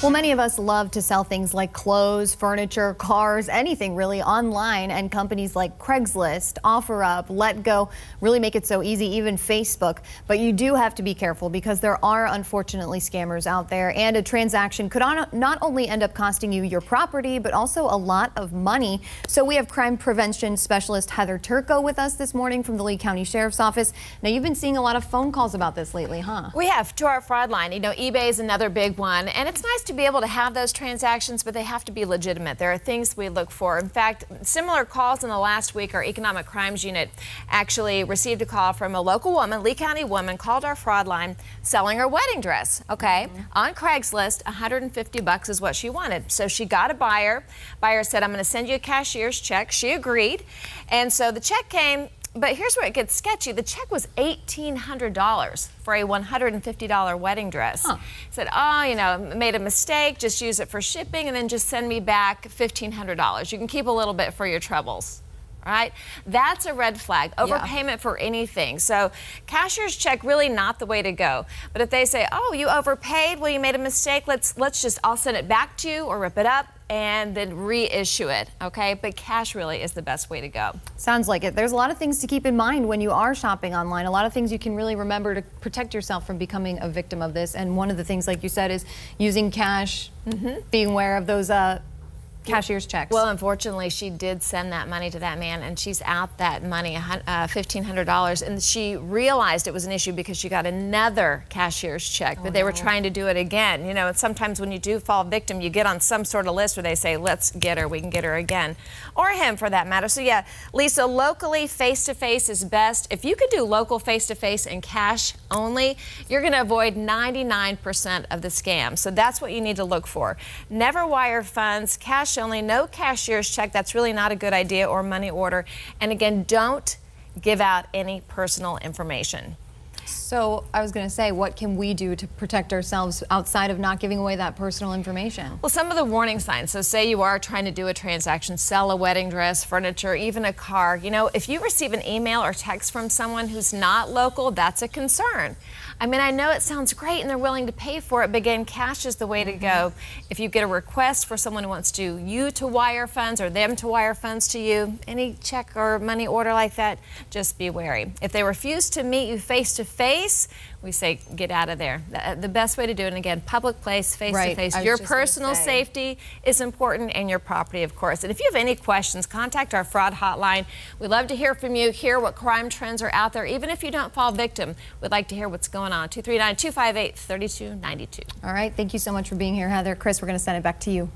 Well, many of us love to sell things like clothes, furniture, cars, anything really online, and companies like Craigslist, OfferUp, LetGo really make it so easy, even Facebook. But you do have to be careful because there are unfortunately scammers out there, and a transaction could not only end up costing you your property, but also a lot of money. So we have crime prevention specialist Heather Turco with us this morning from the Lee County Sheriff's Office. Now, you've been seeing a lot of phone calls about this lately, huh? We have, to our fraud line. You know, eBay is another big one, and it's nice to be able to have those transactions, but they have to be legitimate. There are things we look for. In fact, similar calls in the last week, our Economic Crimes Unit actually received a call from a local woman, Lee County woman, called our fraud line selling her wedding dress, okay? On Craigslist, $150 is what she wanted. So she got a buyer. Buyer said, I'm going to send you a cashier's check. She agreed. And so the check came. But here's where it gets sketchy. The check was $1,800 for a $150 wedding dress. Huh. Said, oh, you know, made a mistake, just use it for shipping and then just send me back $1,500. You can keep a little bit for your troubles. Right? That's a red flag. Overpayment for anything. So cashier's check, really not the way to go. But if they say, oh, you overpaid, well, you made a mistake, I'll send it back to you or rip it up and then reissue it, okay? But cash really is the best way to go. Sounds like it. There's a lot of things to keep in mind when you are shopping online. A lot of things you can really remember to protect yourself from becoming a victim of this. And one of the things, like you said, is using cash, being aware of those cashier's checks. Well, unfortunately, she did send that money to that man, and she's out that money, $1,500, and she realized it was an issue because she got another cashier's check, but they were trying to do it again. You know, and sometimes when you do fall victim, you get on some sort of list where they say, let's get her, we can get her again. Or him, for that matter. So yeah, Lisa, locally, face-to-face is best. If you could do local face-to-face and cash only, you're going to avoid 99% of the scams. So that's what you need to look for. Never wire funds, cash only, no cashier's check. That's really not a good idea, or money order. And again, don't give out any personal information. So I was going to say, what can we do to protect ourselves outside of not giving away that personal information? Well, some of the warning signs. So say you are trying to do a transaction, sell a wedding dress, furniture, even a car. You know, if you receive an email or text from someone who's not local, that's a concern. I mean, I know it sounds great and they're willing to pay for it, but again, cash is the way to go. If you get a request for someone who wants you to wire funds or them to wire funds to you, any check or money order like that, just be wary. If they refuse to meet you face to face, we say get out of there. The best way to do it, and again, public place, face to face. Your personal safety is important, and your property, of course. And if you have any questions, contact our fraud hotline. We'd love to hear from you, hear what crime trends are out there. Even if you don't fall victim, we'd like to hear what's going on. 239-258-3292. All right, thank you so much for being here, Heather. Chris, we're going to send it back to you.